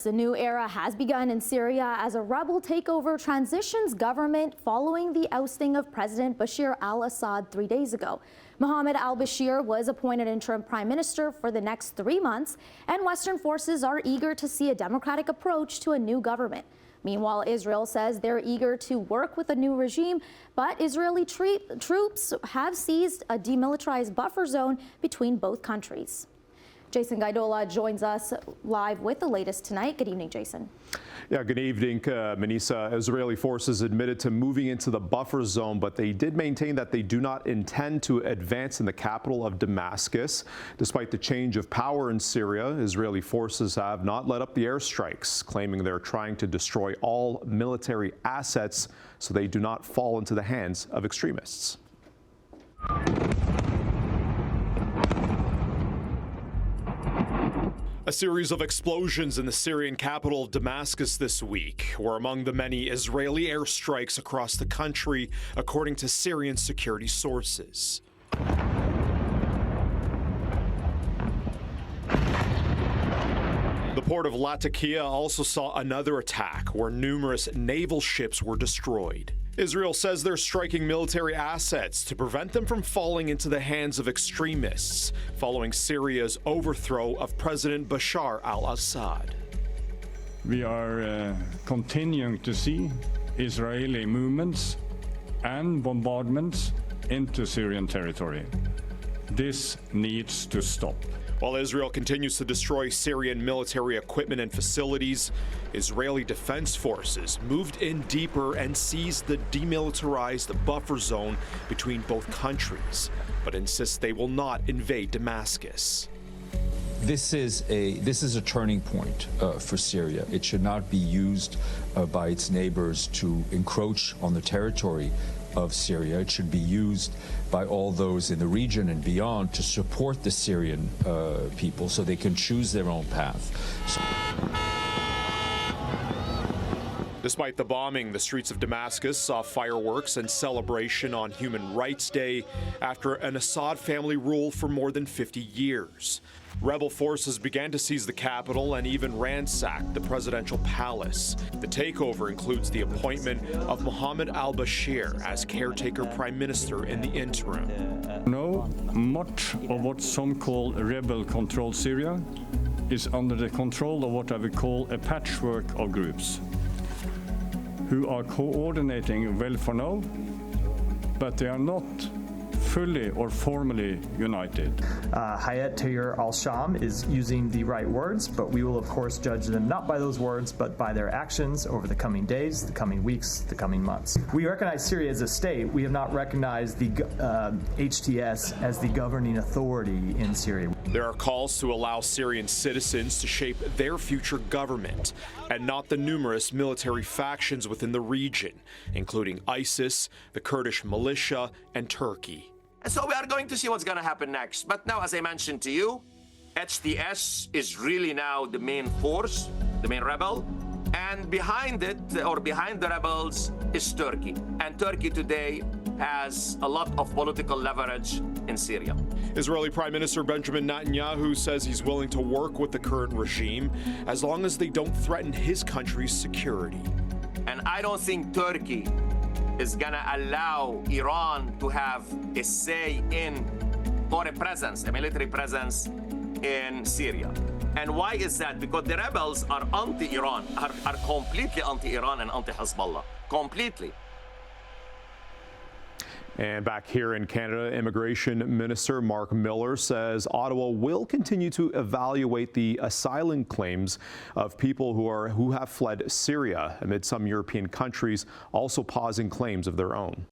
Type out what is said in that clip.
A new era has begun in Syria as a rebel takeover transitions government following the ousting of President Bashar al-Assad 3 days ago. Mohammed al-Bashir was appointed interim prime minister for the next 3 months, and Western forces are eager to see a democratic approach to a new government. Meanwhile, Israel says they're eager to work with a new regime, but Israeli troops have seized a demilitarized buffer zone between both countries. Jason Gaidola joins us live with the latest tonight. Good evening, Jason. Yeah, good evening, Manisa. Israeli forces admitted to moving into the buffer zone, but they did maintain that they do not intend to advance in the capital of Damascus. Despite the change of power in Syria, Israeli forces have not let up the airstrikes, claiming they're trying to destroy all military assets so they do not fall into the hands of extremists. A series of explosions in the Syrian capital of Damascus this week were among the many Israeli airstrikes across the country, according to Syrian security sources. The port of Latakia also saw another attack where numerous naval ships were destroyed. Israel says they're striking military assets to prevent them from falling into the hands of extremists following Syria's overthrow of President Bashar al-Assad. We are continuing to see Israeli movements and bombardments into Syrian territory. This needs to stop. While Israel continues to destroy Syrian military equipment and facilities, Israeli defense forces moved in deeper and seized the demilitarized buffer zone between both countries, but insist they will not invade Damascus. This is a turning point for Syria. It should not be used by its neighbors to encroach on the territory of Syria. It should be used by all those in the region and beyond to support the Syrian people so they can choose their own path. Despite the bombing, the streets of Damascus saw fireworks and celebration on Human Rights Day after an Assad family ruled for more than 50 years. Rebel forces began to seize the capital and even ransacked the presidential palace. The takeover includes the appointment of Mohammed al-Bashir as caretaker prime minister in the interim. No, much of what some call rebel-controlled Syria is under the control of what I would call a patchwork of groups who are coordinating well for now, but they are not fully or formally united. Hayat Tahrir al-Sham is using the right words, but we will of course judge them not by those words, but by their actions over the coming days, the coming weeks, the coming months. We recognize Syria as a state. We have not recognized the HTS as the governing authority in Syria. There are calls to allow Syrian citizens to shape their future government and not the numerous military factions within the region, including ISIS, the Kurdish militia, and Turkey. And so we are going to see what's going to happen next. But now, as I mentioned to you, HTS is really now the main force, the main rebel. And behind it, or behind the rebels, is Turkey. And Turkey today has a lot of political leverage in Syria. Israeli Prime Minister Benjamin Netanyahu says he's willing to work with the current regime as long as they don't threaten his country's security. And I don't think Turkey is going to allow Iran to have a say in, or a presence, a military presence in Syria. And why is that? Because the rebels are anti-Iran, are completely anti-Iran and anti-Hezbollah, completely. And back here in Canada, Immigration Minister Mark Miller says Ottawa will continue to evaluate the asylum claims of people who have fled Syria, amid some European countries also pausing claims of their own.